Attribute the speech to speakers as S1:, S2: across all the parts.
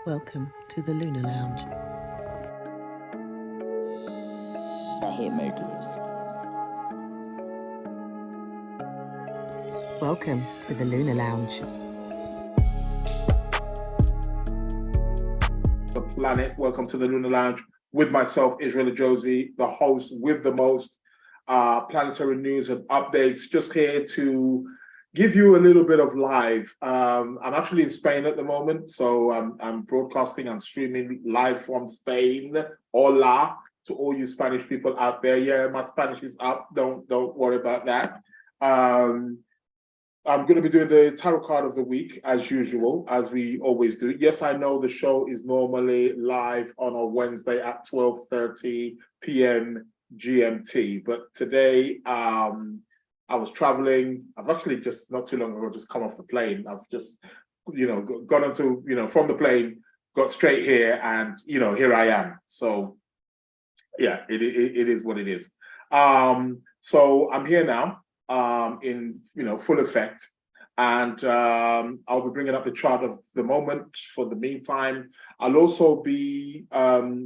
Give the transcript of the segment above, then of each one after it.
S1: Welcome to the Lunar Lounge.
S2: The Hitmakers.
S1: Welcome to the Lunar Lounge.
S3: The planet. Welcome to the Lunar Lounge with myself, Israel Josie, the host with the most planetary news and updates. Just here to give you a little bit of live. I'm actually in Spain at the moment, so I'm broadcasting, I'm streaming live from Spain. Hola to all you Spanish people out there. Yeah, my Spanish is up. Don't worry about that. I'm going to be doing the tarot card of the week as usual, as we always do. Yes, I know the show is normally live on a Wednesday at 12:30 p.m. GMT, but today I was traveling. I've actually just not too long ago just come off the plane. I've just, gone onto, from the plane, got straight here, and here I am. So yeah, it is what it is. So I'm here now. In full effect, and I'll be bringing up the chart of the moment for the meantime. I'll also be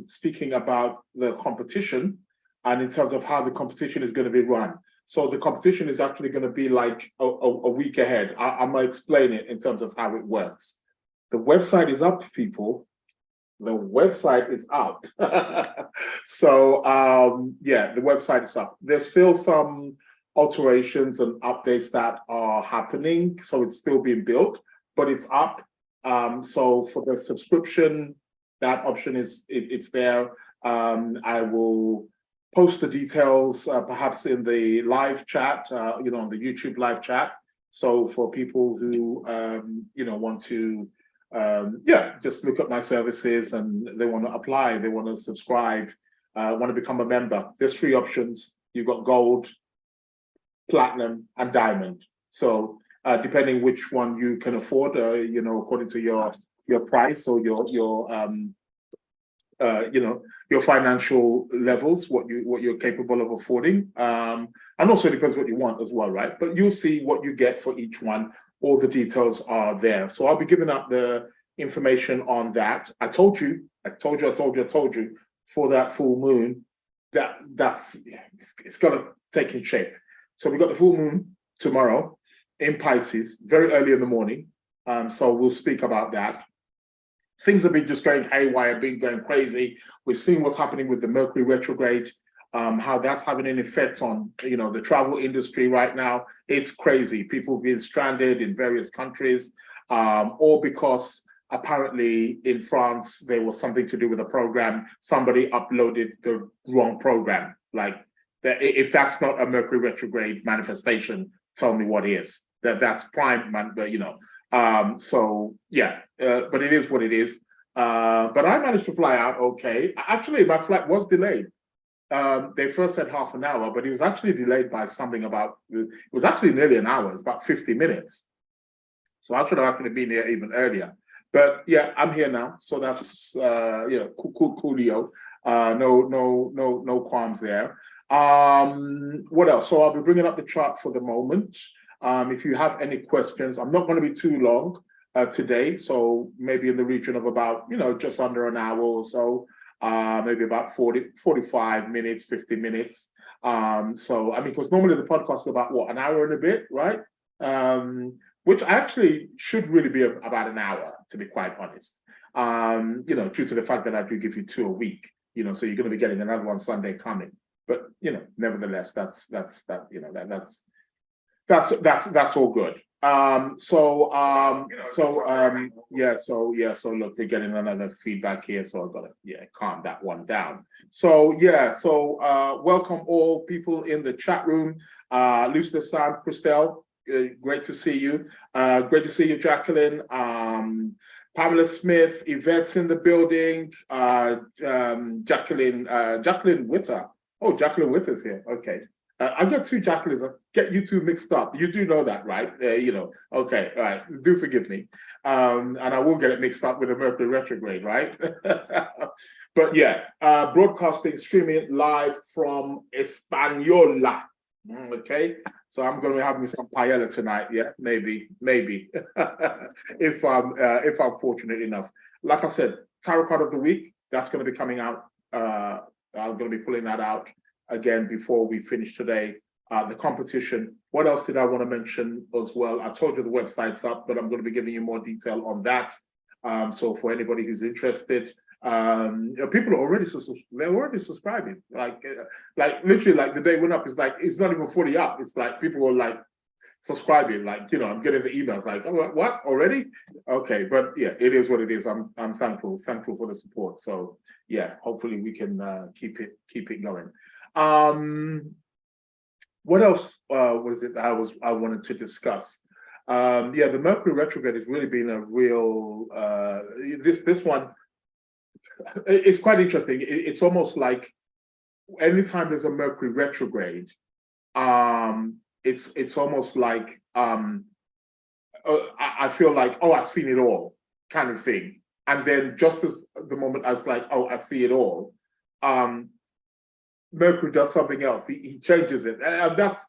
S3: speaking about the competition and in terms of how the competition is going to be run. So the competition is actually going to be like a week ahead. I'm going to explain it in terms of how it works. The website is up, people. The website is up. So yeah, the website is up. There's still some alterations and updates that are happening, so it's still being built, but it's up. So for the subscription, that option it's there. I will post the details perhaps in the live chat, on the YouTube live chat. So for people who want to just look at my services and they want to apply, they want to subscribe, want to become a member, there's three options. You've got gold, platinum, and diamond. So depending which one you can afford, according to your price or your financial levels, what you're capable of affording, and also it depends what you want as well, right? But you'll see what you get for each one. All the details are there. So I'll be giving up the information on that. I told you for that full moon, it's gonna take in shape. So we got the full moon tomorrow in Pisces, very early in the morning. So we'll speak about that. Things have been just going haywire, been going crazy. We're seeing what's happening with the Mercury retrograde, how that's having an effect on, the travel industry right now. It's crazy. People being stranded in various countries, all because apparently in France, there was something to do with a program. Somebody uploaded the wrong program. Like, if that's not a Mercury retrograde manifestation, tell me what is. That's prime, man. But so yeah, but it is what it is. But I managed to fly out okay. Actually, my flight was delayed. They first said half an hour, but it was actually delayed by something it was actually nearly an hour. It's about 50 minutes. So I should have actually been here even earlier. But yeah, I'm here now. So that's coolio. No qualms there. What else? So I'll be bringing up the chart for the moment. If you have any questions, I'm not going to be too long today. So maybe in the region of about, just under an hour or so, maybe about 45 minutes, 50 minutes. So, because normally the podcast is about an hour and a bit, right? Which actually should really be about an hour, to be quite honest. Due to the fact that I do give you 2 a week, so you're going to be getting another one Sunday coming. But nevertheless, that's all good. So look, we're getting another feedback here, so I've got to calm that one down. So welcome all people in the chat room. Lucia Sam, Christelle, great to see you. Great to see you, Jacqueline. Pamela Smith, Yvette's in the building. Jacqueline Witter. Oh, Jacqueline Witter's here. Okay. I got two Jacquelines. I get you two mixed up. You do know that, right? Okay, all right. Do forgive me. And I will get it mixed up with the Mercury retrograde, right? But yeah, broadcasting, streaming live from Española, Okay, so I'm going to be having some paella tonight. Yeah, maybe, if I'm fortunate enough. Like I said, tarot card of the week. That's going to be coming out. I'm going to be pulling that out again before we finish today. The competition. What else did I want to mention as well? I told you the website's up, but I'm going to be giving you more detail on that. So for anybody who's interested, people are already they're already subscribing. Like literally, like the day went up. It's like it's not even fully up. It's like people are like subscribing. Like I'm getting the emails. Like, oh, what already? Okay, but yeah, it is what it is. I'm thankful for the support. So yeah, hopefully we can keep it going. What else was it that I wanted to discuss? Yeah, the Mercury retrograde has really been a real this one. It's quite interesting. It's almost like anytime there's a Mercury retrograde, it's almost like I feel like, oh, I've seen it all, kind of thing. And then just as the moment I was like, oh, I see it all, Mercury does something else. He changes it, and that's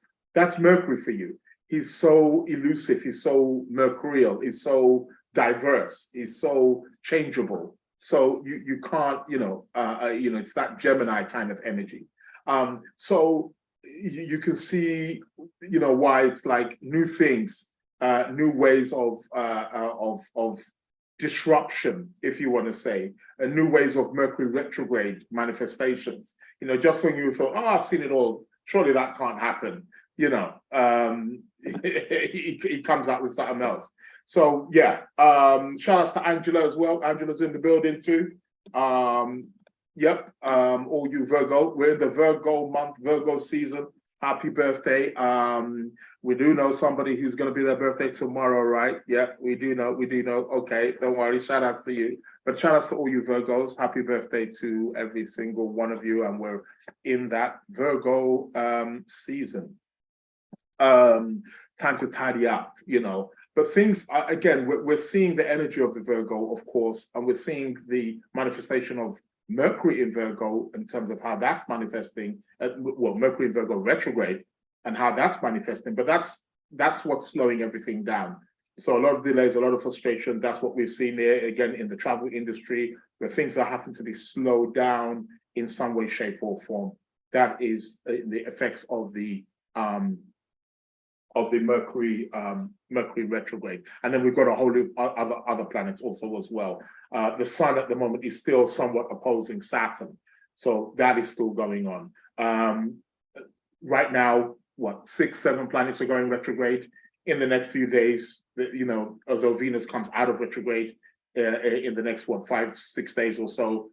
S3: Mercury for you. He's so elusive. He's so mercurial. He's so diverse. He's so changeable. So you can't, it's that Gemini kind of energy. So you can see, why it's like new things, new ways of disruption, if you want to say, and new ways of Mercury retrograde manifestations. Just when you thought, oh, I've seen it all, surely that can't happen. He comes out with something else. So yeah, shout outs to Angela as well. Angela's in the building too. Yep, all you Virgo, we're in the Virgo month, Virgo season. Happy birthday. We do know somebody who's going to be their birthday tomorrow, right? Yeah, we do know. Okay, don't worry. Shout outs to you. But shout outs to all you Virgos. Happy birthday to every single one of you. And we're in that Virgo season. Time to tidy up, But things, again, we're seeing the energy of the Virgo, of course, and we're seeing the manifestation of Mercury in Virgo in terms of how that's manifesting, Mercury in Virgo retrograde and how that's manifesting, but that's what's slowing everything down. So a lot of delays, a lot of frustration. That's what we've seen there, again, in the travel industry, where things are having to be slowed down in some way, shape, or form. That is the effects of the Mercury retrograde. And then we've got a whole other planets also as well. The sun at the moment is still somewhat opposing Saturn. So that is still going on. Right now, 6-7 planets are going retrograde. In the next few days, although Venus comes out of retrograde in the next 5-6 days or so,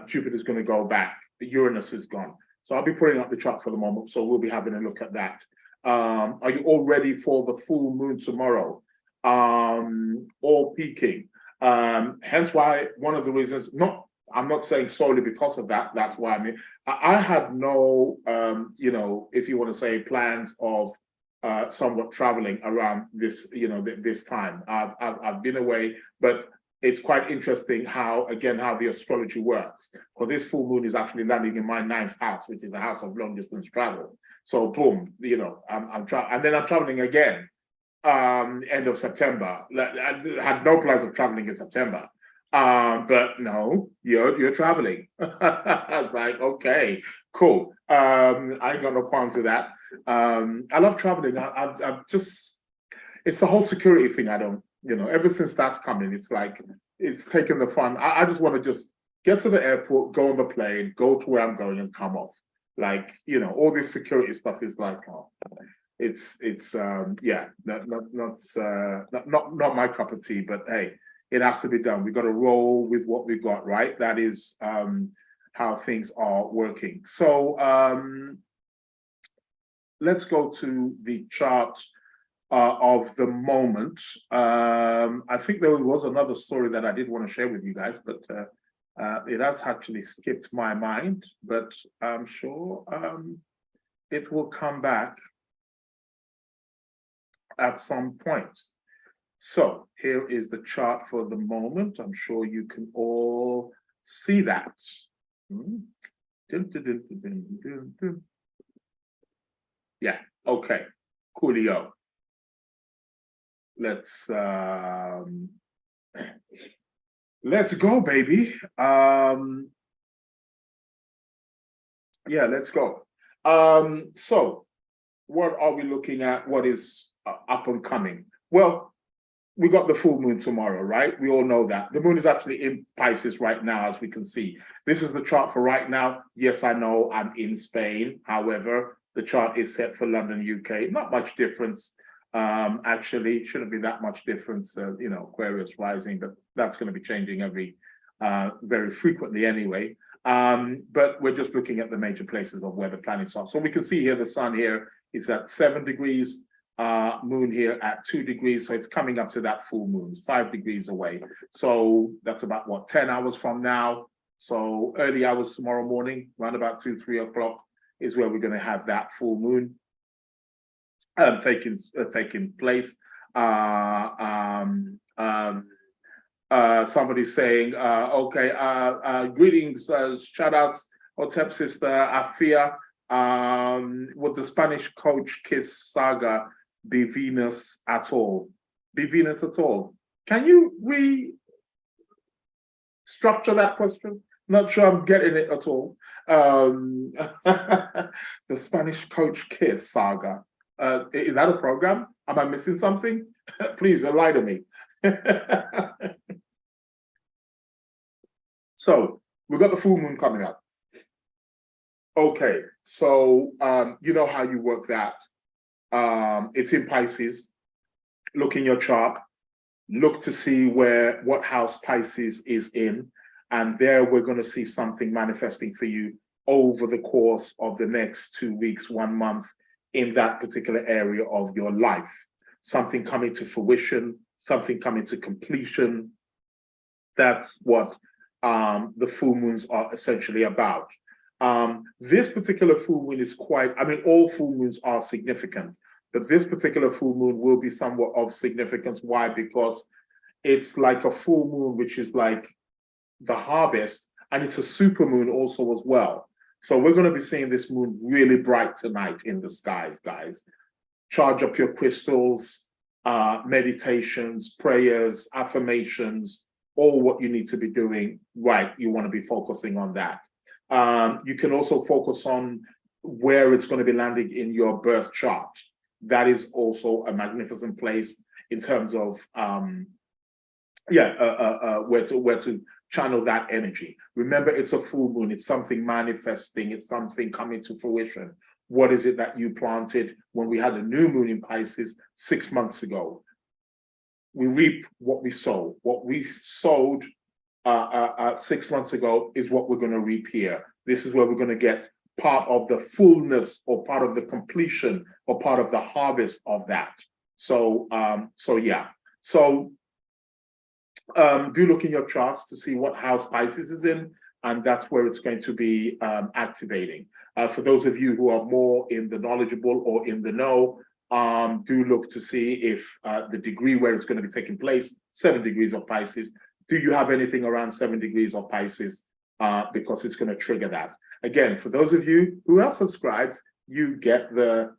S3: Jupiter's going to go back. Uranus is gone. So I'll be putting up the chart for the moment. So we'll be having a look at that. Are you all ready for the full moon tomorrow? All peaking. Hence why one of the reasons, I'm not saying solely because of that, that's why I have no, if you want to say, plans of somewhat traveling around this, this time. I've been away, but it's quite interesting how the astrology works. Because this full moon is actually landing in my 9th house, which is the house of long distance travel. So boom, I'm and then I'm traveling again, end of September. I had no plans of traveling in September, but no, you're traveling. I was like, okay, cool. I ain't got no qualms with that. I love traveling. I'm just, it's the whole security thing. I don't, ever since that's coming, it's like it's taken the fun. I just want to just get to the airport, go on the plane, go to where I'm going, and come off. Like, all this security stuff is like, it's not my cup of tea, but hey, it has to be done. We got to roll with what we got, right? That is how things are working. So let's go to the chart of the moment. I think there was another story that I did want to share with you guys, but it has actually skipped my mind, but I'm sure it will come back at some point. So here is the chart for the moment. I'm sure you can all see that. Yeah, Okay, coolio. Let's go, baby. Yeah, let's go. So what are we looking at? What is up and coming? Well, we got the full moon tomorrow, right? We all know that. The moon is actually in Pisces right now, as we can see. This is the chart for right now. Yes, I know I'm in Spain. However, the chart is set for London, UK. Not much difference. Actually, shouldn't be that much difference, Aquarius rising, but that's going to be changing very frequently anyway. But we're just looking at the major places of where the planets are. So we can see here the sun here is at 7 degrees, moon here at 2 degrees. So it's coming up to that full moon, 5 degrees away. So that's about what, 10 hours from now. So early hours tomorrow morning, around about 2, 3 o'clock is where we're going to have that full moon taking place. Somebody's saying, greetings, shout outs, Hotep sister Afia. Would the Spanish coach kiss saga be Venus at all? Be Venus at all? Can you restructure that question? Not sure I'm getting it at all. The Spanish coach kiss saga. Is that a program? Am I missing something? Please enlighten me. So we've got the full moon coming up. Okay, so you know how you work that. It's in Pisces. Look in your chart. Look to see what house Pisces is in. And there we're going to see something manifesting for you over the course of the next 2 weeks, 1 month in that particular area of your life. Something coming to fruition, something coming to completion. That's what the full moons are essentially about. This particular full moon is all full moons are significant, but this particular full moon will be somewhat of significance. Why? Because it's like a full moon, which is like the harvest, and it's a super moon also as well. So we're going to be seeing this moon really bright tonight in the skies, guys. Charge up your crystals, meditations, prayers, affirmations, all what you need to be doing, right? You want to be focusing on that. You can also focus on where it's going to be landing in your birth chart. That is also a magnificent place in terms of where to channel that energy. Remember, it's a full moon. It's something manifesting. It's something coming to fruition. What is it that you planted when we had a new moon in Pisces 6 months ago? We reap what we sow. What we sowed 6 months ago is what we're going to reap here. This is where we're going to get part of the fullness or part of the completion or part of the harvest of that. So do look in your charts to see what house Pisces is in, and that's where it's going to be activating. For those of you who are more in the knowledgeable or in the know, do look to see if the degree where it's going to be taking place, 7 degrees of Pisces, do you have anything around 7 degrees of Pisces? Because it's going to trigger that. Again, for those of you who have subscribed, you get the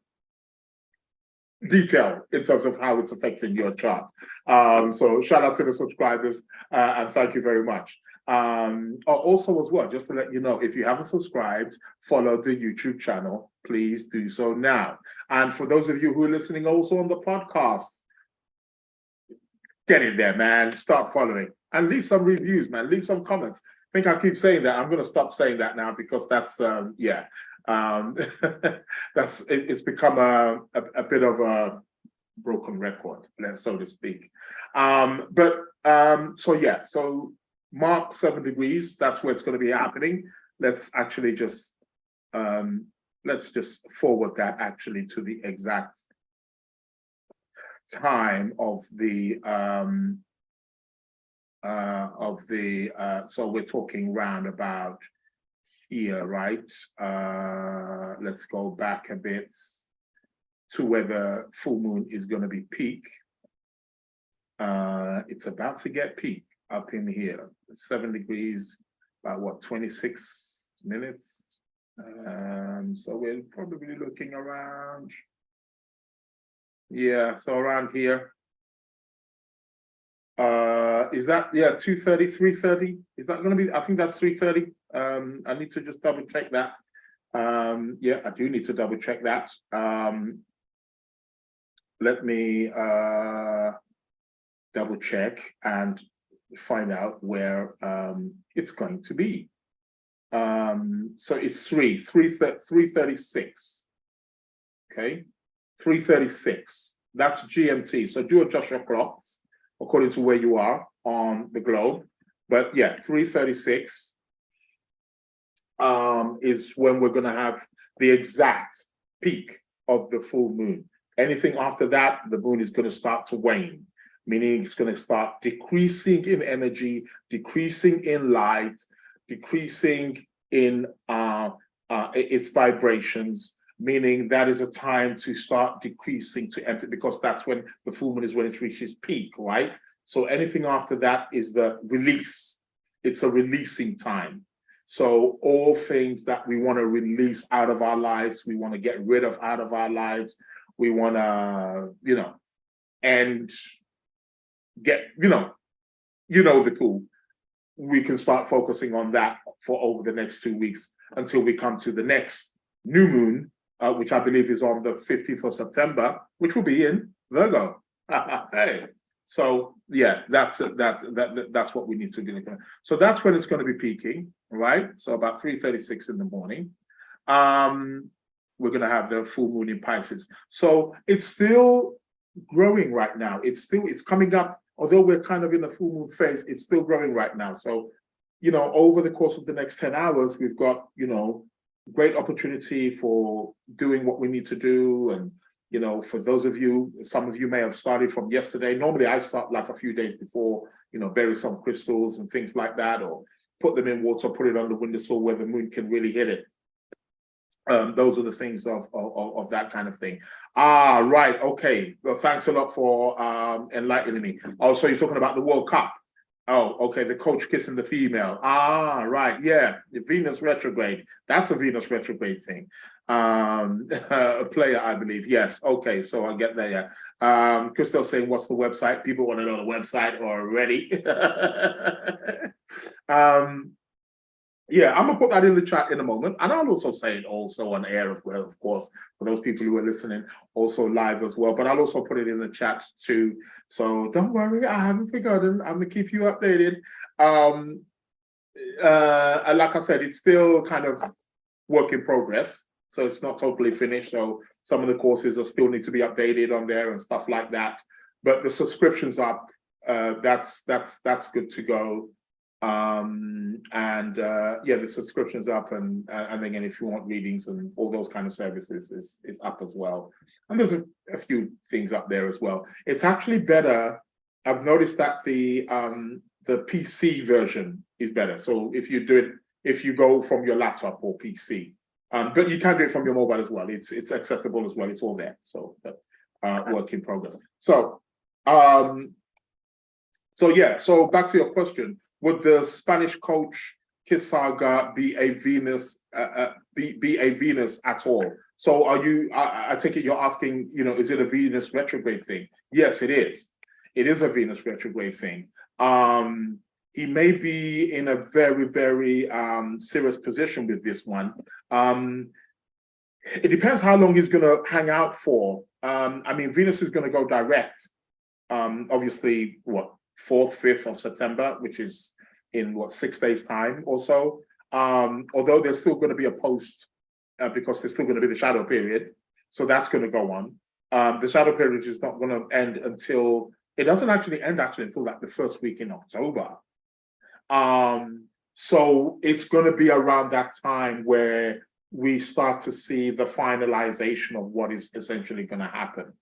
S3: detail in terms of how it's affecting your chart. So shout out to the subscribers and thank you very much. Also as well, just to let you know, if you haven't subscribed, follow the YouTube channel, please do so now. And for those of you who are listening also on the podcast, get in there, man, start following and leave some reviews, man, leave some comments. I think I keep saying that. I'm going to stop saying that now because that's it's become a bit of a broken record, so to speak. So mark 7 degrees, that's where it's going to be happening. Let's actually just forward that actually to the exact time of the so we're talking round about here, right? Let's go back a bit to where the full moon is going to be peak. It's about to get peak up in here, 7 degrees, about what, 26 minutes? So we're probably looking around Yeah, so around here. Is that 2:30, 3:30? Is that gonna be? I think that's 3:30. I need to just double check that. Yeah, I do need to double check that. Let me double check and find out where it's going to be. So it's 3:36. Okay, 3:36. That's GMT. So do adjust your clocks according to where you are on the globe. But yeah, 3:36 is when we're going to have the exact peak of the full moon. Anything after that, the moon is going to start to wane, meaning it's going to start decreasing in energy, decreasing in light, decreasing in its vibrations, meaning that is a time to start decreasing to enter, because that's when the full moon is when it reaches peak, right? So anything after that is the release. It's a releasing time. So all things that we want to release out of our lives, we want to get rid of out of our lives, we want to, and get, the cool. We can start focusing on that for over the next 2 weeks until we come to the next new moon, which I believe is on the 15th of September, which will be in Virgo. Hey. So yeah, that's what we need to do. So that's when it's going to be peaking, right? So about 3:36 in the morning. We're going to have the full moon in Pisces. So it's still growing right now. It's coming up, although we're kind of in the full moon phase, it's still growing right now. So, over the course of the next 10 hours, we've got, great opportunity for doing what we need to do. And, for those of you, some of you may have started from yesterday. Normally I start like a few days before, bury some crystals and things like that, or put them in water, put it on the windowsill where the moon can really hit it. Those are the things of that kind of thing. Right. Okay. Well, thanks a lot for enlightening me. Oh, so you're talking about the World Cup. Oh, okay. The coach kissing the female. Right. Yeah. The Venus retrograde. That's a Venus retrograde thing. A player, I believe. Yes. Okay. So I get there. Yeah. Crystal saying, what's the website? People want to know the website already. Yeah, I'm gonna put that in the chat in a moment, and I'll also say it also on air as well, of course, for those people who are listening, also live as well. But I'll also put it in the chat too. So don't worry, I haven't forgotten. I'm gonna keep you updated. Like I said, it's still kind of work in progress, so it's not totally finished. So some of the courses are still need to be updated on there and stuff like that. But the subscription's up. That's good to go. The subscription's up, and again, if you want readings and all those kind of services, is up as well. And there's a few things up there as well. It's actually better. I've noticed that the PC version is better. So if you go from your laptop or PC, but you can do it from your mobile as well. It's accessible as well. It's all there. So work in progress. So So back to your question. Would the Spanish coach Kisaga be a Venus be a Venus at all? So are you? I take it you're asking. Is it a Venus retrograde thing? Yes, it is. It is a Venus retrograde thing. He may be in a very, very serious position with this one. It depends how long he's going to hang out for. Venus is going to go direct. Obviously, 4th, 5th of September, which is in 6 days time or so. Although there's still going to be a post because there's still going to be the shadow period. So that's going to go on. The shadow period is not going to end until, it doesn't actually end until like the first week in October. So it's going to be around that time where we start to see the finalization of what is essentially going to happen.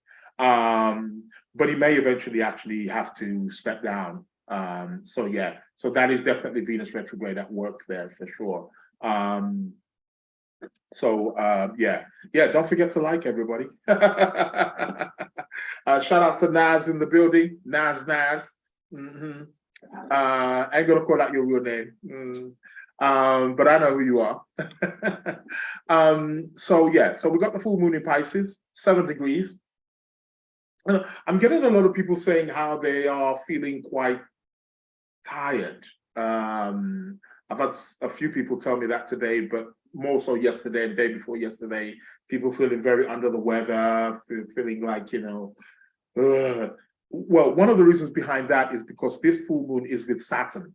S3: But he may eventually actually have to step down. So that is definitely Venus retrograde at work there for sure. Don't forget to like everybody. Shout out to Naz in the building. Naz. Mm-hmm. Ain't gonna call out your real name. But I know who you are. So we got the full moon in Pisces, 7 degrees. I'm getting a lot of people saying how they are feeling quite tired. I've had a few people tell me that today, but more so yesterday and day before yesterday. People feeling very under the weather, feeling like, well, one of the reasons behind that is because this full moon is with Saturn,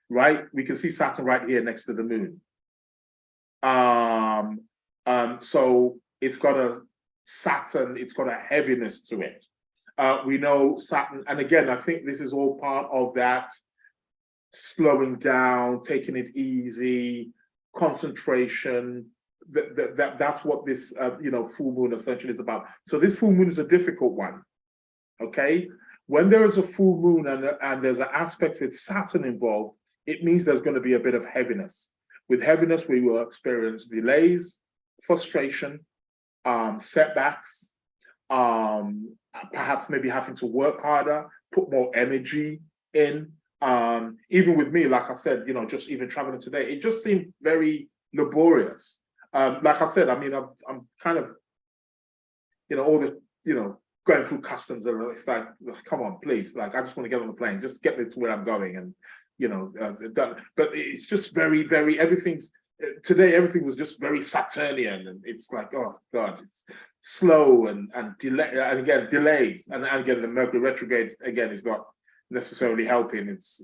S3: right? We can see Saturn right here next to the moon. So it's got a Saturn, it's got a heaviness to it. We know Saturn, and again, I think this is all part of that slowing down, taking it easy, concentration. That's what this full moon essentially is about. So this full moon is a difficult one. Okay, when there is a full moon and there's an aspect with Saturn involved, it means there's going to be a bit of heaviness. With heaviness, we will experience delays, frustration, setbacks, perhaps maybe having to work harder, put more energy in. Even with me, like I said, just even traveling today, it just seemed very laborious. Like I said, I mean, I'm kind of, all the, going through customs, and it's like, come on, please, like, I just want to get on the plane, just get me to where I'm going, and done. But it's just very, very, today everything was just very Saturnian, and it's like, oh God, it's slow and delay, and again delays, and again the Mercury retrograde again is not necessarily helping. It's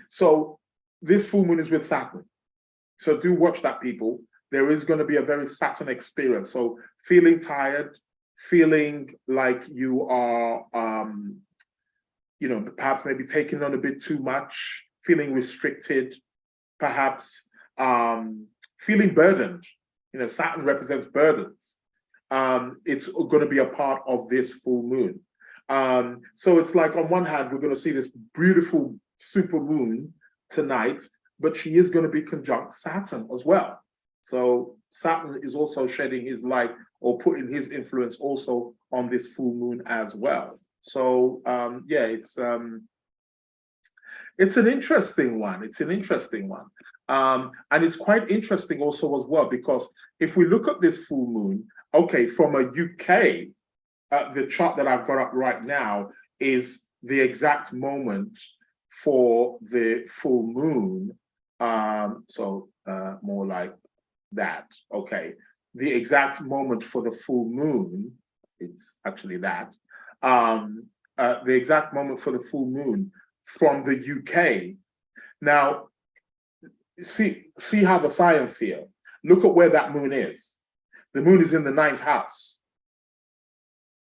S3: so this full moon is with Saturn, so do watch that, people. There is going to be a very Saturn experience. So feeling tired, feeling like you are perhaps maybe taking on a bit too much, feeling restricted, perhaps feeling burdened. Saturn represents burdens. It's going to be a part of this full moon. So it's like, on one hand, we're going to see this beautiful super moon tonight, but she is going to be conjunct Saturn as well. So Saturn is also shedding his light or putting his influence also on this full moon as well. So yeah, it's an interesting one. It's an interesting one. And it's quite interesting also as well, because if we look at this full moon, okay, from a UK, the chart that I've got up right now is the exact moment for the full moon. So more like that, okay. The exact moment for the full moon, it's actually that. The exact moment for the full moon from the UK. Now, see how the science here. Look at where that moon is. The moon is in the 9th house.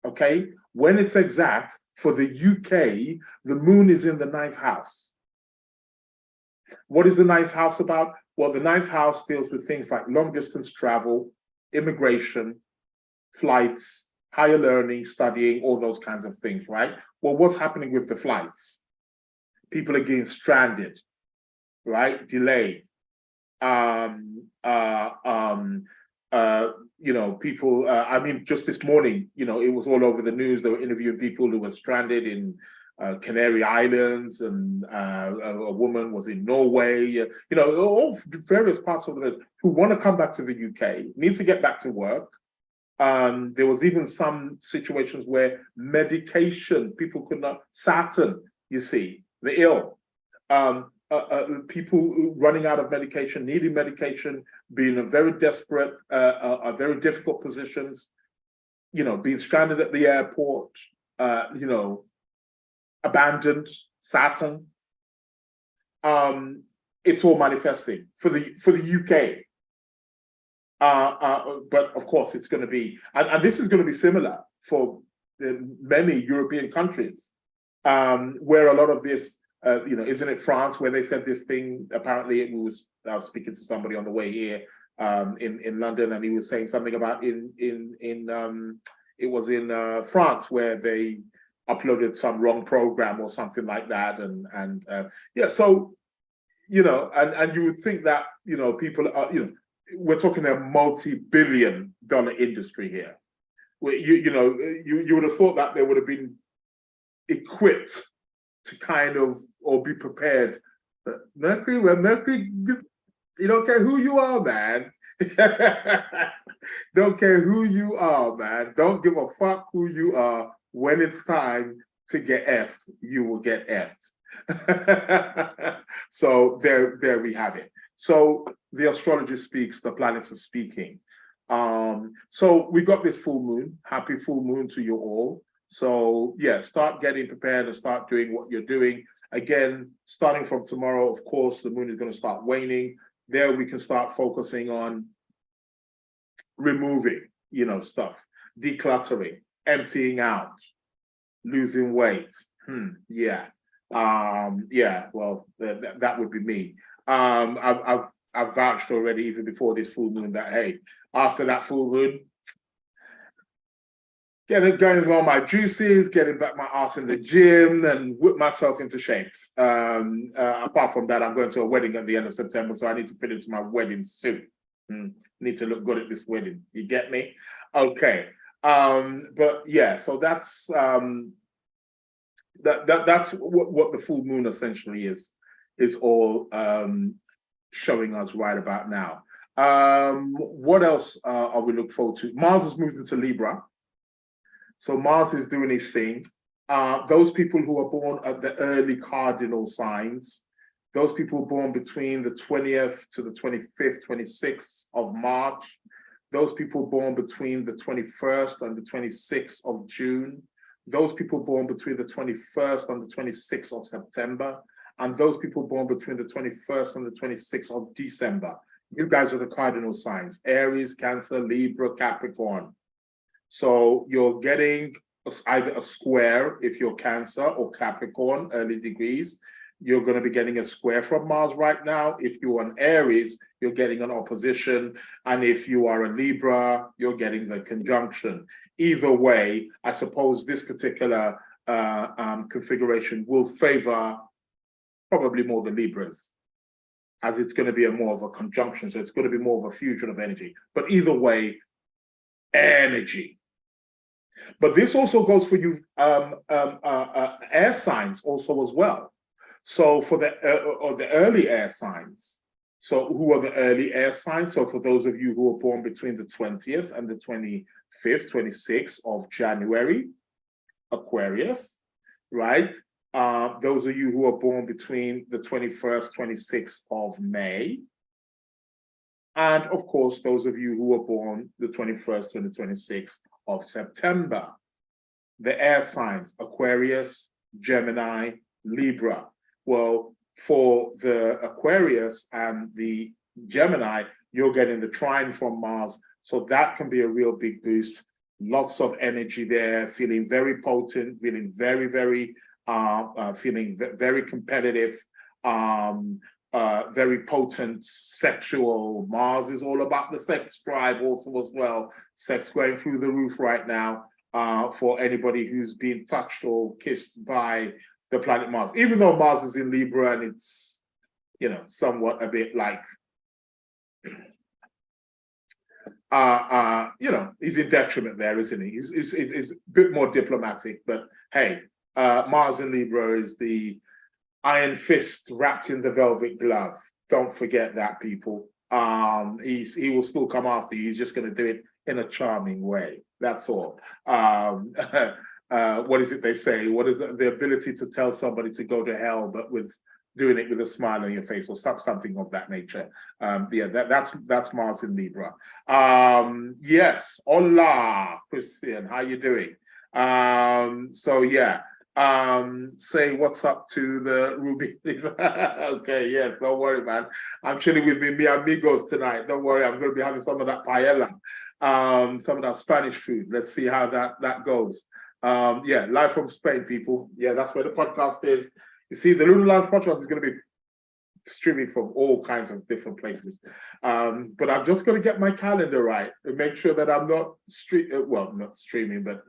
S3: Okay, when it's exact for the UK, the moon is in the 9th house. What is the 9th house about? Well, the 9th house deals with things like long distance travel, immigration, flights, higher learning, studying, all those kinds of things, right? Well, what's happening with the flights? People are getting stranded, right? Delayed. People, I mean, just this morning, it was all over the news. They were interviewing people who were stranded in Canary Islands, and a woman was in Norway, all various parts of the world who want to come back to the UK, need to get back to work. There was even some situations where medication, people could not, Saturn, you see, the ill, people running out of medication, needing medication, being in very desperate, very difficult positions, being stranded at the airport, abandoned, Saturn. It's all manifesting for the UK. But of course, it's going to be, and this is going to be similar for many European countries, where a lot of this, isn't it France, where they said this thing? Apparently, I was speaking to somebody on the way here in London, and he was saying something about it was in France where they uploaded some wrong program or something like that, and yeah, so and you would think that people are we're talking a multi-billion-dollar industry here. Where you would have thought that they would have been equipped to kind of, or be prepared. Mercury, you don't care who you are, man. Don't care who you are, man. Don't give a fuck who you are. When it's time to get effed, you will get effed. So there we have it. So the astrology speaks, the planets are speaking. So we got this full moon. Happy full moon to you all. So yeah, start getting prepared and start doing what you're doing. Again, starting from tomorrow, of course, the moon is going to start waning. There we can start focusing on removing, stuff, decluttering, emptying out, losing weight. Yeah. Well, that would be me. I've vouched already, even before this full moon, that hey, after that full moon, going on my juices, getting back my ass in the gym and whip myself into shape. Apart from that, I'm going to a wedding at the end of September, so I need to fit into my wedding suit. Need to look good at this wedding. You get me? Okay. But yeah, so that's that's what the full moon essentially is all showing us right about now. What else are we looking forward to? Mars has moved into Libra. So Mars is doing his thing. Those people who are born at the early cardinal signs, those people born between the 20th to the 25th, 26th of March, those people born between the 21st and the 26th of June, those people born between the 21st and the 26th of September, and those people born between the 21st and the 26th of December. You guys are the cardinal signs: Aries, Cancer, Libra, Capricorn. So you're getting either a square if you're Cancer or Capricorn, early degrees. You're going to be getting a square from Mars right now. If you're an Aries, you're getting an opposition. And if you are a Libra, you're getting the conjunction. Either way, I suppose this particular configuration will favor probably more the Libras, as it's going to be more of a conjunction. So it's going to be more of a fusion of energy. But either way, energy. But this also goes for you air signs also as well. So for the early air signs, so who are the early air signs? So for those of you who are born between the 20th and the 25th, 26th of January, Aquarius, right? Those of you who are born between the 21st, 26th of May. And of course, those of you who are born the 21st and the 26th of September. The air signs: Aquarius, Gemini, Libra. Well, for the Aquarius and the Gemini, you're getting the trine from Mars. So that can be a real big boost. Lots of energy there, feeling very potent, feeling very, very, feeling very competitive, very potent, sexual. Mars is all about the sex drive also as well. Sex going through the roof right now for anybody who's been touched or kissed by the planet Mars. Even though Mars is in Libra and it's, somewhat a bit like, he's in detriment there, isn't he? He's a bit more diplomatic, but hey, Mars in Libra is the iron fist wrapped in the velvet glove. Don't forget that, people. He will still come after you. He's just going to do it in a charming way. That's all. What is it they say? What is the ability to tell somebody to go to hell, but with doing it with a smile on your face, or something of that nature? Yeah, that's Mars in Libra. Yes, hola, Christian. How you doing? So yeah. Say what's up to the Ruby. Okay, yes, don't worry, man. I'm chilling with mi amigos tonight. Don't worry, I'm going to be having some of that paella, some of that Spanish food. Let's see how that goes. Yeah, live from Spain, people. Yeah, that's where the podcast is. You see, the Lunar Lounge podcast is going to be streaming from all kinds of different places. But I'm just going to get my calendar right and make sure that I'm not not streaming, but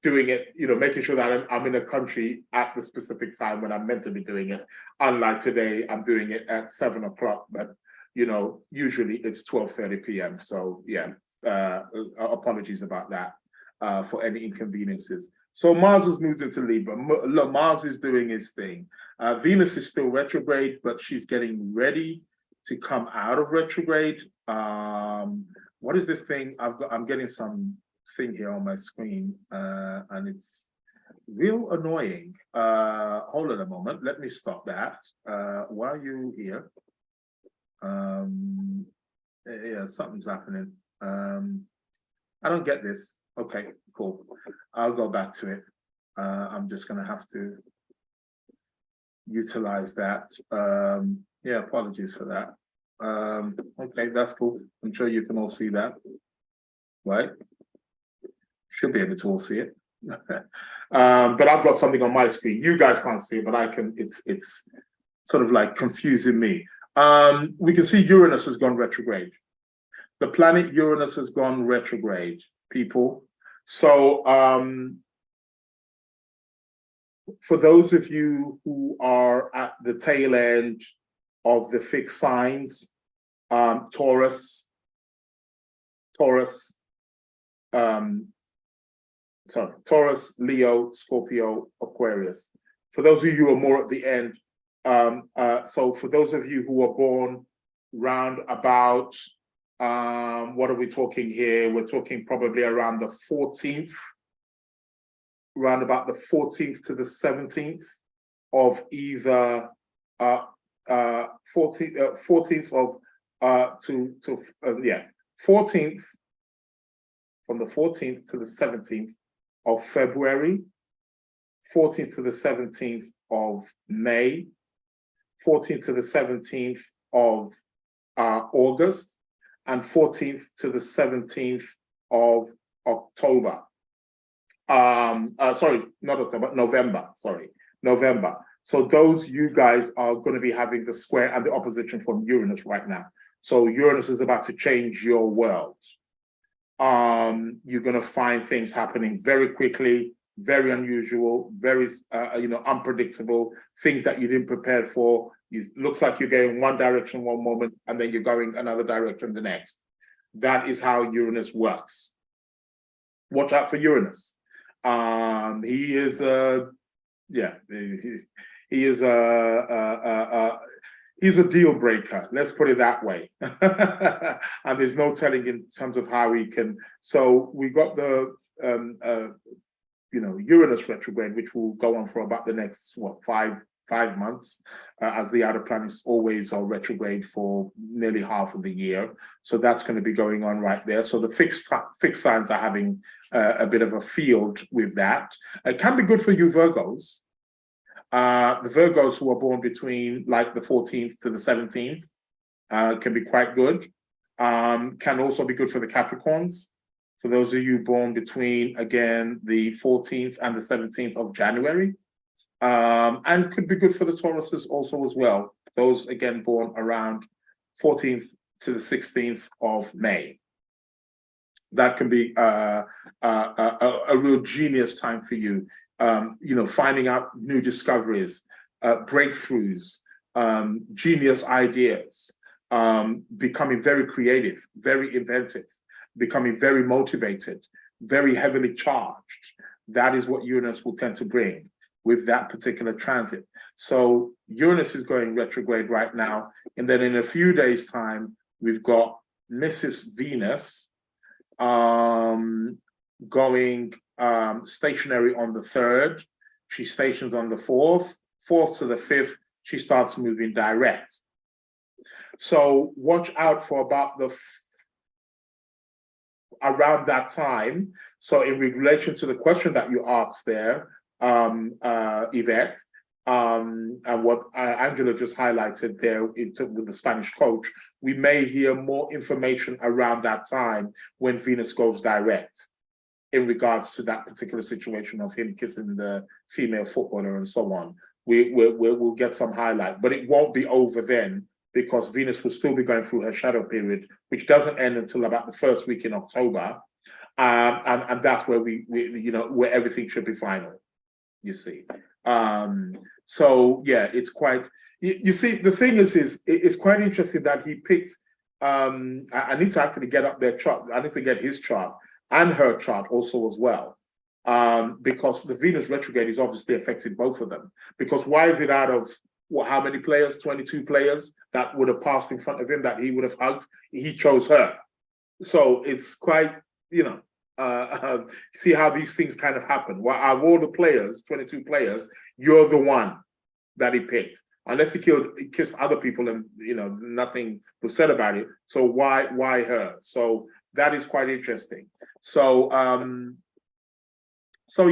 S3: doing it, making sure that I'm in a country at the specific time when I'm meant to be doing it. Unlike today, I'm doing it at 7 o'clock, but usually it's 12:30 p.m. So yeah, apologies about that for any inconveniences. So Mars has moved into Libra. Mars is doing its thing. Venus is still retrograde, but she's getting ready to come out of retrograde. What is this thing? I'm getting some thing here on my screen, and it's real annoying. Hold on a moment. Let me stop that. While you here, yeah, something's happening. I don't get this. Okay, cool. I'll go back to it. I'm just gonna have to utilize that. Yeah, apologies for that. Okay, that's cool. I'm sure you can all see that, right? Should be able to all see it. But I've got something on my screen. You guys can't see it, but I can. It's sort of like confusing me. We can see Uranus has gone retrograde. The planet Uranus has gone retrograde, people. So for those of you who are at the tail end of the fixed signs, Taurus, Leo, Scorpio, Aquarius. For those of you who are more at the end, so for those of you who are born round about, what are we talking here? We're talking probably around the 14th, around about the 14th to the 17th of either 14th of 14th, from the 14th to the 17th of February, 14th to the 17th of May, 14th to the 17th of August, and 14th to the 17th of October. Sorry, not October, November, sorry, November. So those you guys are going to be having the square and the opposition from Uranus right now. So Uranus is about to change your world. You're going to find things happening very quickly, very unusual, very unpredictable, things that you didn't prepare for. It looks like you're going one direction one moment and then you're going another direction the next. That is how Uranus works. Watch out for Uranus. He is he's a deal breaker, let's put it that way. And there's no telling in terms of how he can. So we got the Uranus retrograde, which will go on for about the next five months, as the outer planets always are retrograde for nearly half of the year. So that's going to be going on right there. So the fixed signs are having a bit of a field with that. It can be good for you Virgos. The Virgos who are born between like the 14th to the 17th can be quite good. Can also be good for the Capricorns. For those of you born between, again, the 14th and the 17th of January. And could be good for the Tauruses also as well. Those, again, born around 14th to the 16th of May. That can be a real genius time for you. Finding out new discoveries, breakthroughs, genius ideas, becoming very creative, very inventive, becoming very motivated, very heavily charged. That is what Uranus will tend to bring with that particular transit. So Uranus is going retrograde right now. And then in a few days' time, we've got Mrs. Venus going stationary on the 3rd. She stations on the 4th. 4th to the 5th, she starts moving direct. So watch out for about around that time. So in relation to the question that you asked there, Yvette, and what Angela just highlighted there with the Spanish coach, we may hear more information around that time when Venus goes direct in regards to that particular situation of him kissing the female footballer and so on. We'll get some highlight, but it won't be over then, because Venus will still be going through her shadow period, which doesn't end until about the first week in October. And that's where where everything should be final, you see. So yeah, it's quite, you see, the thing is it's quite interesting that he picked, I need to actually get up their chart. I need to get his chart and her chart also as well. Because the Venus retrograde is obviously affecting both of them. Because why is it out of how many players? 22 players that would have passed in front of him that he would have hugged. He chose her. So it's quite, see how these things kind of happen. Well, out of all the players, 22 players, you're the one that he picked. Unless he kissed other people and nothing was said about it. So why her? So that is quite interesting. So it's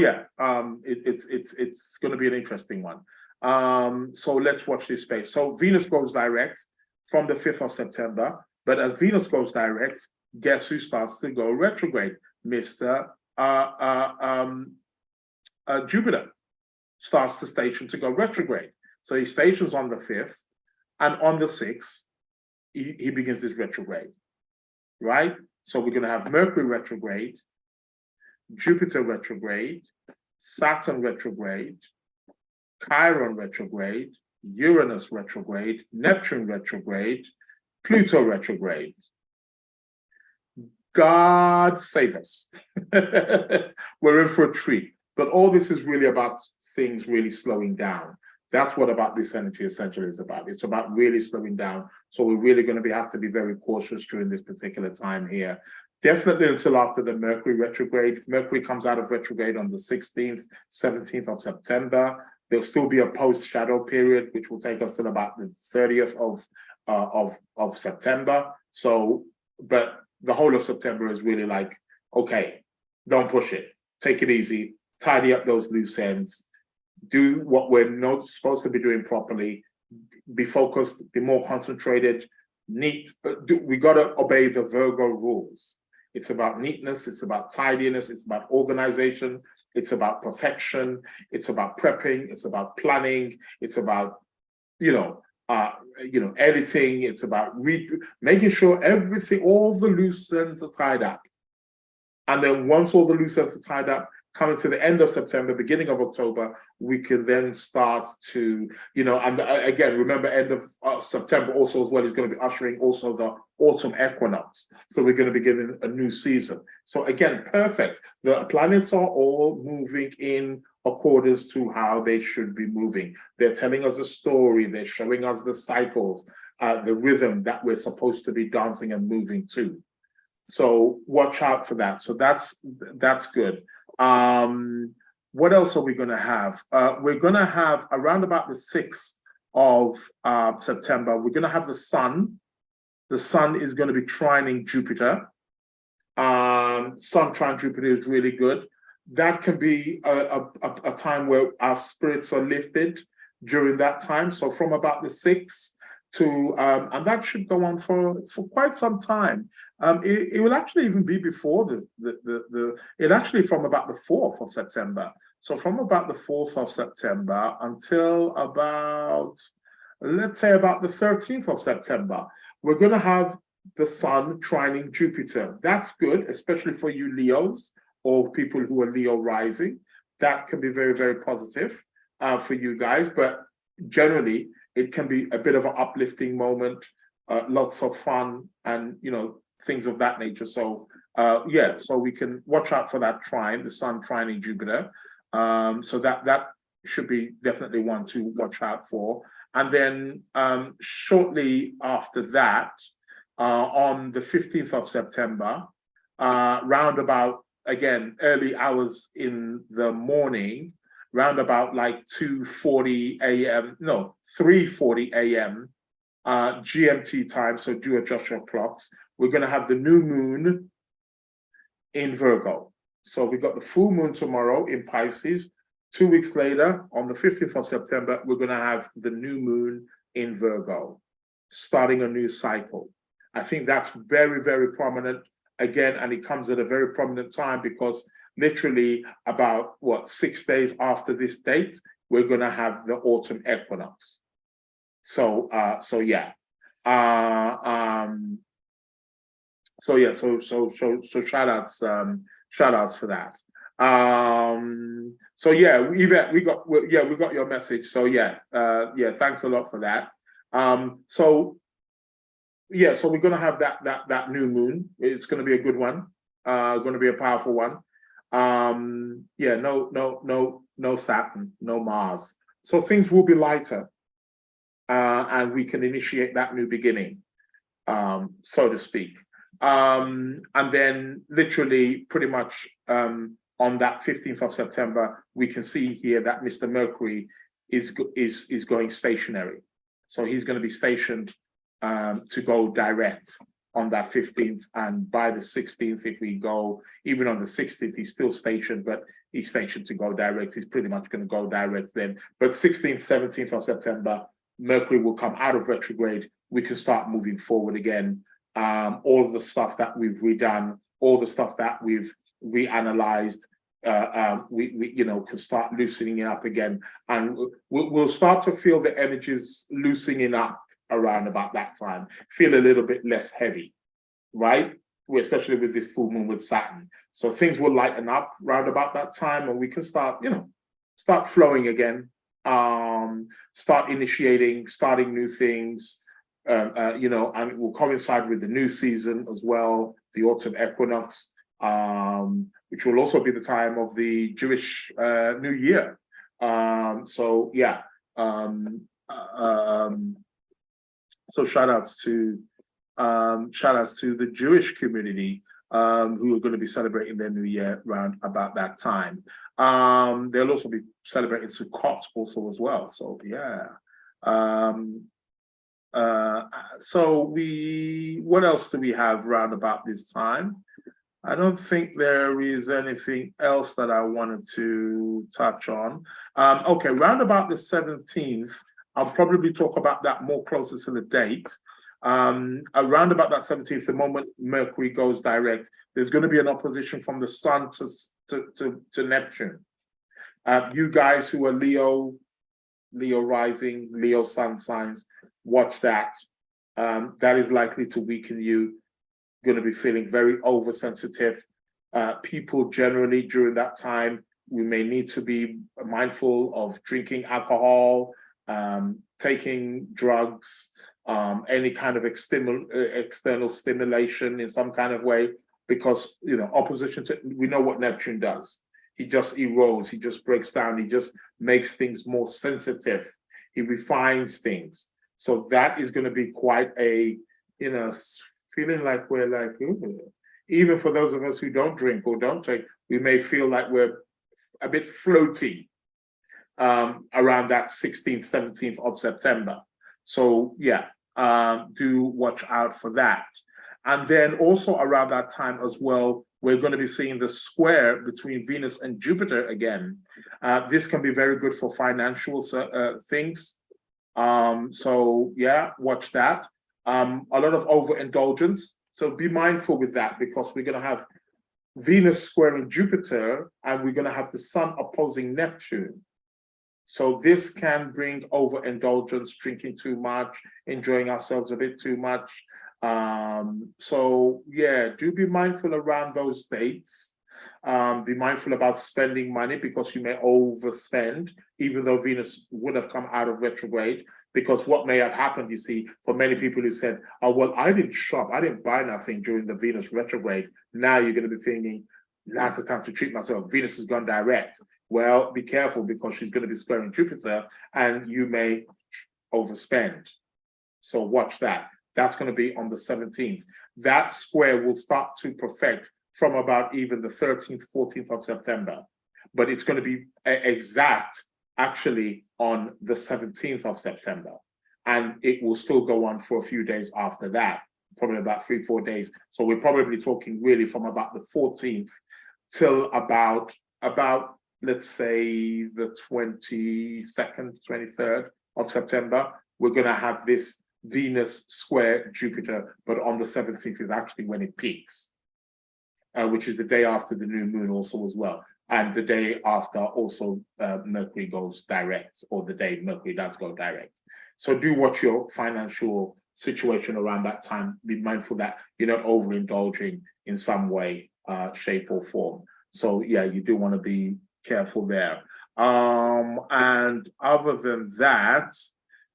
S3: going to be an interesting one. So let's watch this space. So Venus goes direct from the 5th of September, but as Venus goes direct, guess who starts to go retrograde? Mr. Jupiter starts the station to go retrograde. So he stations on the 5th, and on the 6th, he begins his retrograde, right? So we're going to have Mercury retrograde, Jupiter retrograde, Saturn retrograde, Chiron retrograde, Uranus retrograde, Neptune retrograde, Pluto retrograde. God save us. We're in for a treat. But all this is really about things really slowing down. That's what about this energy essentially is about. It's about really slowing down. So we're really going to have to be very cautious during this particular time here. Definitely until after the Mercury retrograde. Mercury comes out of retrograde on the 16th, 17th of September. There'll still be a post-shadow period, which will take us to about the 30th of September. So, but the whole of September is really like, okay, don't push it. Take it easy. Tidy up those loose ends. Do what we're not supposed to be doing properly. Be focused, be more concentrated, neat. We got to obey the Virgo rules. It's about neatness. It's about tidiness. It's about organization. It's about perfection. It's about prepping. It's about planning. It's about, editing. It's about making sure everything, all the loose ends are tied up. And then once all the loose ends are tied up, coming to the end of September, beginning of October, we can then start to, and again, remember end of September also as well is going to be ushering also the autumn equinox. So we're going to begin a new season. So again, perfect. The planets are all moving in accordance to how they should be moving. They're telling us a story. They're showing us the cycles, the rhythm that we're supposed to be dancing and moving to. So watch out for that. So that's good. What else are we going to have? We're going to have around about the 6th of September, we're going to have the sun. The sun is going to be trining Jupiter. Sun trine Jupiter is really good. That can be a time where our spirits are lifted during that time. So from about the 6th to, and that should go on for quite some time. It will actually even be before it actually from about the 4th of September. So from about the 4th of September until about, let's say about the 13th of September, we're going to have the sun trining Jupiter. That's good, especially for you Leos or people who are Leo rising. That can be very, very positive for you guys. But generally, it can be a bit of an uplifting moment, lots of fun and, things of that nature. So, so we can watch out for that trine, the sun trining Jupiter. So that should be definitely one to watch out for. And then shortly after that, on the 15th of September, round about, again, early hours in the morning, round about like 3:40 a.m. GMT time, so do adjust your clocks. We're going to have the new moon in Virgo. So we got the full moon tomorrow in Pisces. 2 weeks later, on the 15th of September, we're going to have the new moon in Virgo, starting a new cycle. I think that's very, very prominent again, and it comes at a very prominent time because literally about 6 days after this date, we're going to have the autumn equinox. So shout outs for that. Yvette, we got your message. So thanks a lot for that. So we're gonna have that new moon. It's gonna be a good one. Gonna be a powerful one. No Saturn, no Mars. So things will be lighter. and we can initiate that new beginning, so to speak. And then literally pretty much on that 15th of September, we can see here that Mr. Mercury is going stationary. So he's going to be stationed to go direct on that 15th, and by the 16th, if we go, even on the 16th, he's still stationed, but he's stationed to go direct. He's pretty much going to go direct then. But 16th, 17th of September, Mercury will come out of retrograde. We can start moving forward again. All of the stuff that we've redone, all the stuff that we've reanalyzed, we can start loosening it up again, and we'll start to feel the energies loosening up around about that time. Feel a little bit less heavy, right? Especially with this full moon with Saturn. So things will lighten up around about that time, and we can start, start flowing again. Start initiating, starting new things. And it will coincide with the new season as well, the autumn equinox, which will also be the time of the Jewish New Year. So shout outs to the Jewish community who are going to be celebrating their New Year around about that time. They'll also be celebrating Sukkot also as well. So what else do we have around about this time? I don't think there is anything else that I wanted to touch on. Okay, round about the 17th, I'll probably talk about that more closer to the date. Around about that 17th, the moment Mercury goes direct, there's going to be an opposition from the Sun to Neptune. You guys who are Leo rising, Leo sun signs, watch that. That is likely to weaken you. Going to be feeling very oversensitive. People generally during that time, we may need to be mindful of drinking alcohol, taking drugs, any kind of external stimulation in some kind of way, because opposition to, we know what Neptune does. He just erodes, he just breaks down, he just makes things more sensitive, he refines things. So that is going to be quite a, feeling like we're like, ooh. Even for those of us who don't drink or don't take, we may feel like we're a bit floaty around that 16th, 17th of September. So do watch out for that. And then also around that time as well, we're going to be seeing the square between Venus and Jupiter again. This can be very good for financial things. Watch that. A lot of overindulgence. So be mindful with that, because we're going to have Venus squaring Jupiter, and we're going to have the Sun opposing Neptune. So this can bring overindulgence, drinking too much, enjoying ourselves a bit too much. Do be mindful around those dates. Be mindful about spending money, because you may overspend, even though Venus would have come out of retrograde. Because what may have happened, you see, for many people who said, oh, well, I didn't shop, I didn't buy nothing during the Venus retrograde. Now you're going to be thinking, now's the time to treat myself. Venus has gone direct. Well, be careful, because she's going to be squaring Jupiter, and you may overspend. So watch that. That's going to be on the 17th. That square will start to perfect from about even the 13th, 14th of September. But it's going to be exact, actually, on the 17th of September. And it will still go on for a few days after that, probably about 3-4 days. So we're probably talking really from about the 14th till about let's say the 22nd, 23rd of September. We're going to have this Venus square Jupiter, but on the 17th is actually when it peaks, which is the day after the new moon also as well. And the day after also Mercury goes direct, or the day Mercury does go direct. So do watch your financial situation around that time. Be mindful that you're not overindulging in some way, shape or form. So you do want to be careful there. And other than that,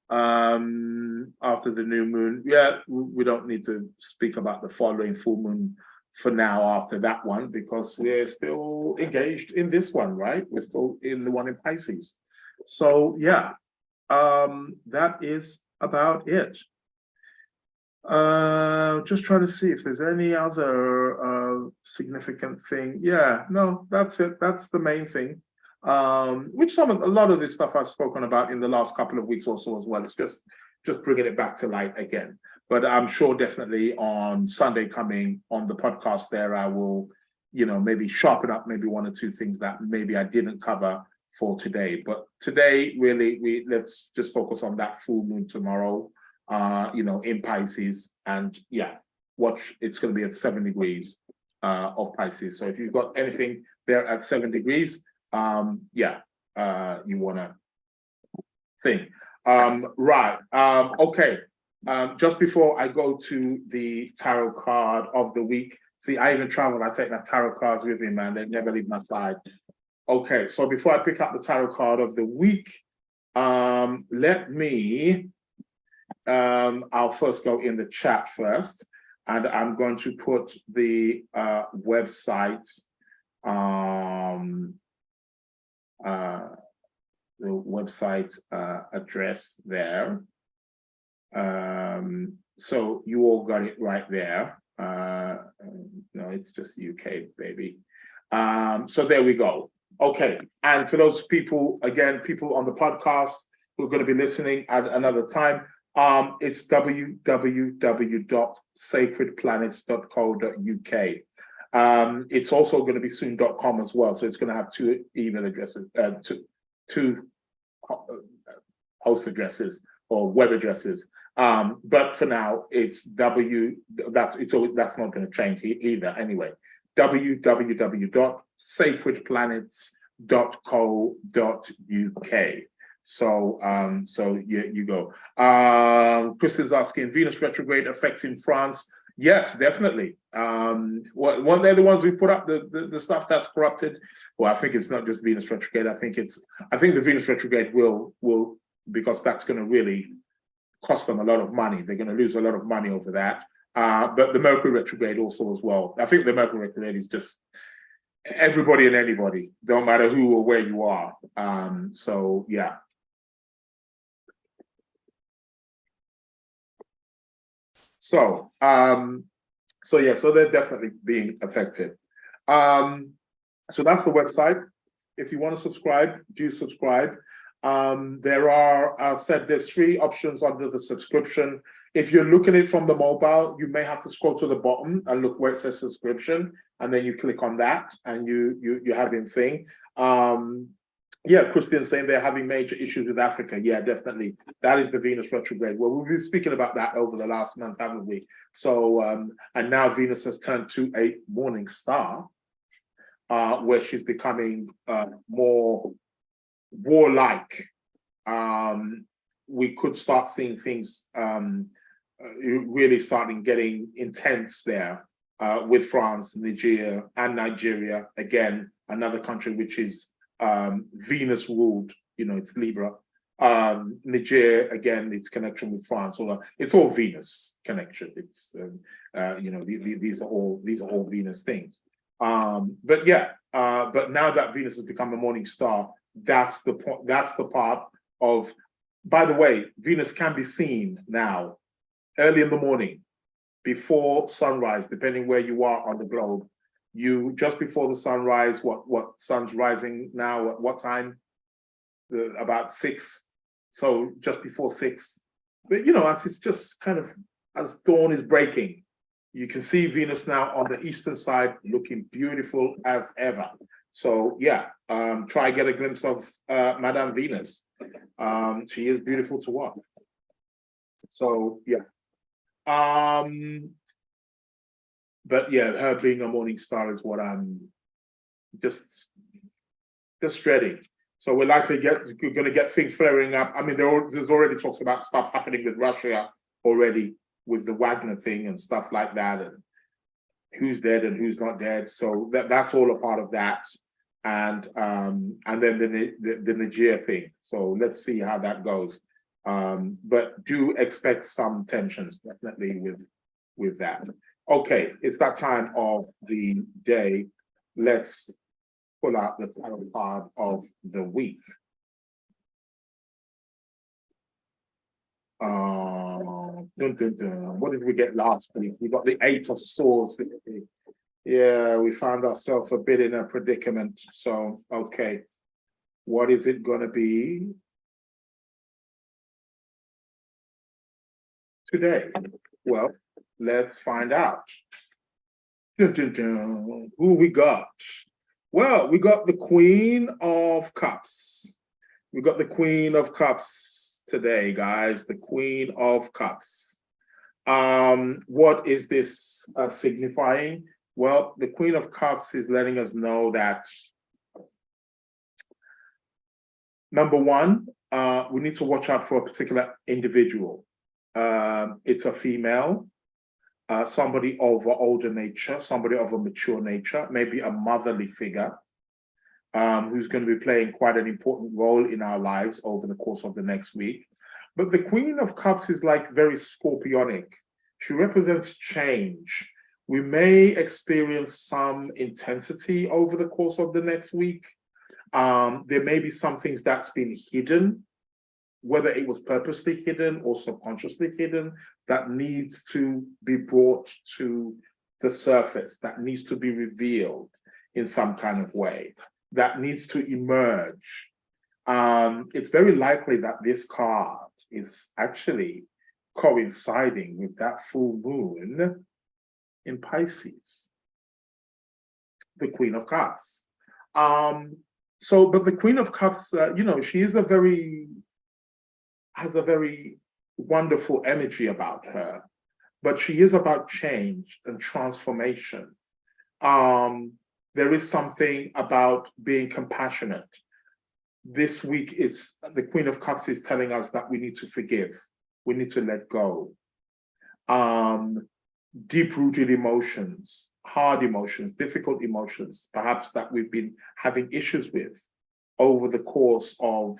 S3: after the new moon, we don't need to speak about the following full moon for now after that one, because we're still engaged in this one, right? We're still in the one in Pisces. So that is about it. Just trying to see if there's any other significant thing. Yeah, no, that's it. That's the main thing. Which a lot of this stuff I've spoken about in the last couple of weeks or so as well. It's just bringing it back to light again. But I'm sure definitely on Sunday coming on the podcast there, I will, maybe sharpen up maybe one or two things that maybe I didn't cover for today. But today, really, let's just focus on that full moon tomorrow, in Pisces. And yeah, watch, it's going to be at 7 degrees of Pisces. So if you've got anything there at 7 degrees, you want to think. Right. Okay. Just before I go to the tarot card of the week, see, I even travel, I take my tarot cards with me, man. They never leave my side. Okay, so before I pick up the tarot card of the week, let me, I'll first go in the chat first, and I'm going to put the website, address there. So you all got it right there. No, it's just UK, baby. So there we go. Okay, and for those people, again, people on the podcast who are going to be listening at another time, it's www.sacredplanets.co.uk. It's also going to be soon.com as well, so it's going to have two email addresses, two host addresses or web addresses. But for now, it's that's not going to change either. Anyway, www.sacredplanets.co.uk. So you go. Kristen's asking, Venus retrograde affecting France? Yes, definitely. Weren't they the ones who put up the stuff that's corrupted? Well, I think it's not just Venus retrograde. I think the Venus retrograde will, because that's going to really cost them a lot of money. They're going to lose a lot of money over that. But the Mercury retrograde also as well. I think the Mercury retrograde is just everybody and anybody, don't matter who or where you are. So yeah. So they're definitely being affected. So that's the website. If you want to subscribe, do subscribe. There are, there's 3 options under the subscription. If you're looking at it from the mobile, you may have to scroll to the bottom and look where it says subscription, and then you click on that, and you have your thing. Yeah, Christian's saying they're having major issues with Africa. Yeah, definitely. That is the Venus retrograde. Well, we've been speaking about that over the last month, haven't we? So, and now Venus has turned to a morning star, where she's becoming more warlike. We could start seeing things really starting getting intense there with France, Nigeria, again, another country which is Venus ruled, it's Libra. Nigeria, again, its connection with France, it's all Venus connection. It's these are all Venus things. But now that Venus has become a morning star, that's the point. That's the part of. By the way, Venus can be seen now early in the morning, before sunrise, depending where you are on the globe. You just before the sunrise. What sun's rising now? At what time? About 6. So just before 6. But as it's just kind of as dawn is breaking, you can see Venus now on the eastern side, looking beautiful as ever. So yeah, try get a glimpse of Madame Venus. She is beautiful to watch. So yeah. But yeah, her being a morning star is what I'm just dreading. So we're likely going to get things flaring up. I mean, there's already talks about stuff happening with Russia already, with the Wagner thing and stuff like that, and who's dead and who's not dead. So that's all a part of that. And then the Nigeria thing. So let's see how that goes. But do expect some tensions definitely with that. Okay, it's that time of the day. Let's pull out the tarot card of the week. What did we get last week? We got the Eight of Swords. Yeah, we found ourselves a bit in a predicament. So, okay, what is it going to be today? Well, let's find out. Who we got? Well, we got the Queen of Cups. We got the Queen of Cups today, guys. The Queen of Cups. What is this signifying? Well, the Queen of Cups is letting us know that, number one, we need to watch out for a particular individual. It's a female, somebody of an older nature, somebody of a mature nature, maybe a motherly figure, who's going to be playing quite an important role in our lives over the course of the next week. But the Queen of Cups is like very scorpionic. She represents change. We may experience some intensity over the course of the next week. There may be some things that's been hidden, whether it was purposely hidden or subconsciously hidden, that needs to be brought to the surface, that needs to be revealed in some kind of way, that needs to emerge. It's very likely that this card is actually coinciding with that full moon in Pisces, the Queen of Cups. But the Queen of Cups, she is has a very wonderful energy about her, but she is about change and transformation. There is something about being compassionate. This week, it's the Queen of Cups is telling us that we need to forgive. We need to let go. Deep-rooted emotions, hard emotions, difficult emotions, perhaps that we've been having issues with over the course of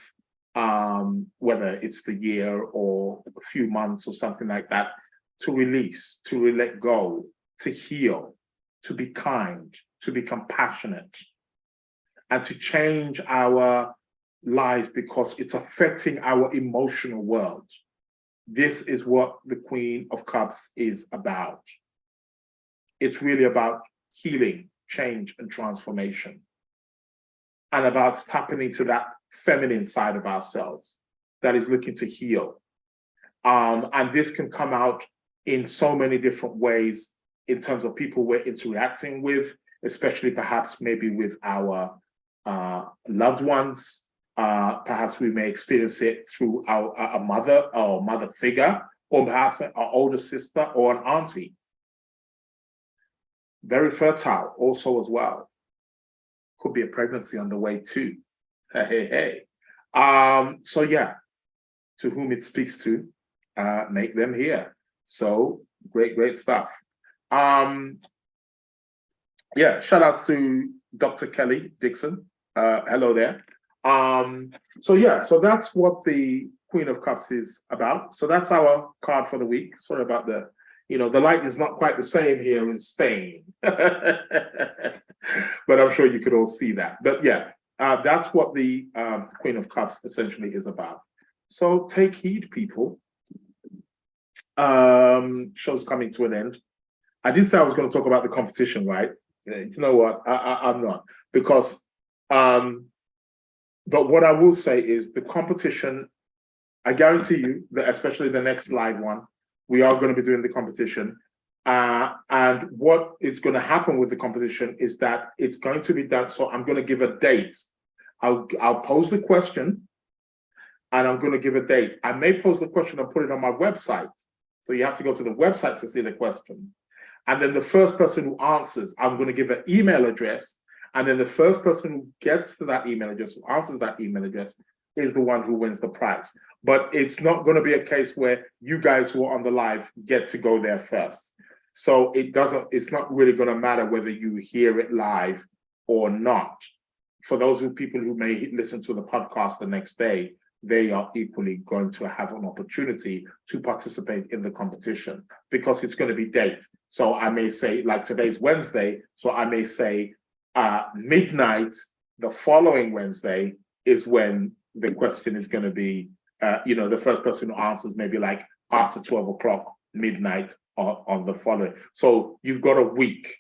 S3: whether it's the year or a few months or something like that, to release, to let go, to heal, to be kind, to be compassionate, and to change our lives because it's affecting our emotional world. This is what the Queen of Cups is about. It's really about healing, change, and transformation, and about tapping into that feminine side of ourselves that is looking to heal. And this can come out in so many different ways in terms of people we're interacting with, especially perhaps maybe with our loved ones. Perhaps we may experience it through a mother or mother figure, or perhaps our older sister or an auntie. Very fertile also as well. Could be a pregnancy on the way too. Hey. So yeah, to whom it speaks to, make them hear. So great stuff. Yeah, shout outs to Dr. Kelly Dixon. Hello there. So that's what the Queen of Cups is about. So that's our card for the week. Sorry about the light is not quite the same here in Spain, but I'm sure you could all see that. But yeah, that's what the Queen of Cups essentially is about. So take heed, people. Show's coming to an end. I did say I was going to talk about the competition, right? You know what? I'm not, because but what I will say is the competition, I guarantee you that especially the next live one, we are going to be doing the competition. And what is going to happen with the competition is that it's going to be done. So I'm going to give a date. I'll pose the question and I'm going to give a date. I may pose the question and put it on my website. So you have to go to the website to see the question. And then the first person who answers, I'm going to give an email address. And then the first person who gets to that email address, who answers that email address, is the one who wins the prize. But it's not going to be a case where you guys who are on the live get to go there first. So it's not really going to matter whether you hear it live or not. For those people who may listen to the podcast the next day, they are equally going to have an opportunity to participate in the competition because it's going to be date. So I may say, like today's Wednesday, so I may say midnight the following Wednesday is when the question is going to be the first person who answers maybe like after 12 o'clock, midnight on the following. So you've got a week.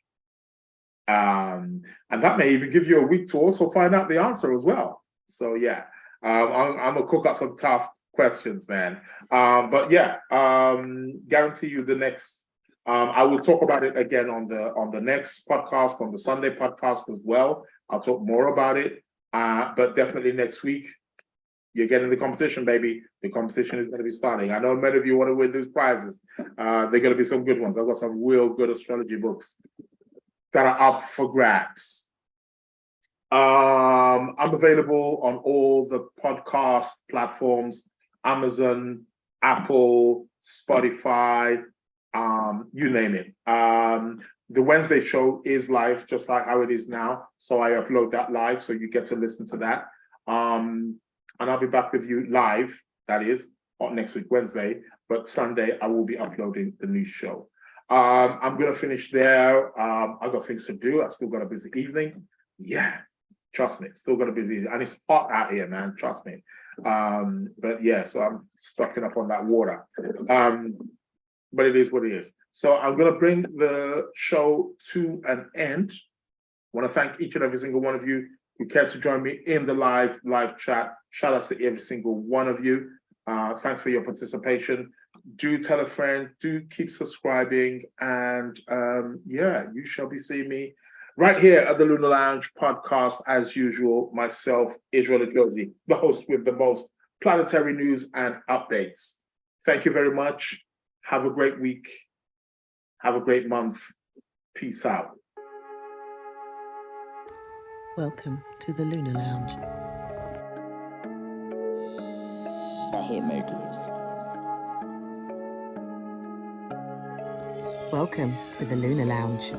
S3: And that may even give you a week to also find out the answer as well. So yeah, I'm gonna cook up some tough questions, man. But yeah, guarantee you the next. I will talk about it again on the next podcast, on the Sunday podcast as well. I'll talk more about it. But definitely next week, you're getting the competition, baby. The competition is going to be starting. I know many of you want to win these prizes. They're going to be some good ones. I've got some real good astrology books that are up for grabs. I'm available on all the podcast platforms, Amazon, Apple, Spotify, you name it. The Wednesday show is live, just like how it is now. So I upload that live, so you get to listen to that. And I'll be back with you live, that is, on next week, Wednesday. But Sunday, I will be uploading the new show. I'm going to finish there. I've got things to do. I've still got a busy evening. Yeah, trust me, still got a busy, and it's hot out here, man. Trust me. But yeah, so I'm stocking up on that water. But it is what it is. So I'm going to bring the show to an end. I want to thank each and every single one of you who cared to join me in the live chat. Shout outs to every single one of you. Thanks for your participation. Do tell a friend, do keep subscribing, and yeah, you shall be seeing me right here at the Lunar Lounge podcast as usual. Myself, Israel Josie, the host with the most planetary news and updates. Thank you very much. Have a great week. Have a great month. Peace out.
S1: Welcome to the Lunar Lounge.
S2: The Hitmakers.
S1: Welcome to the Lunar Lounge.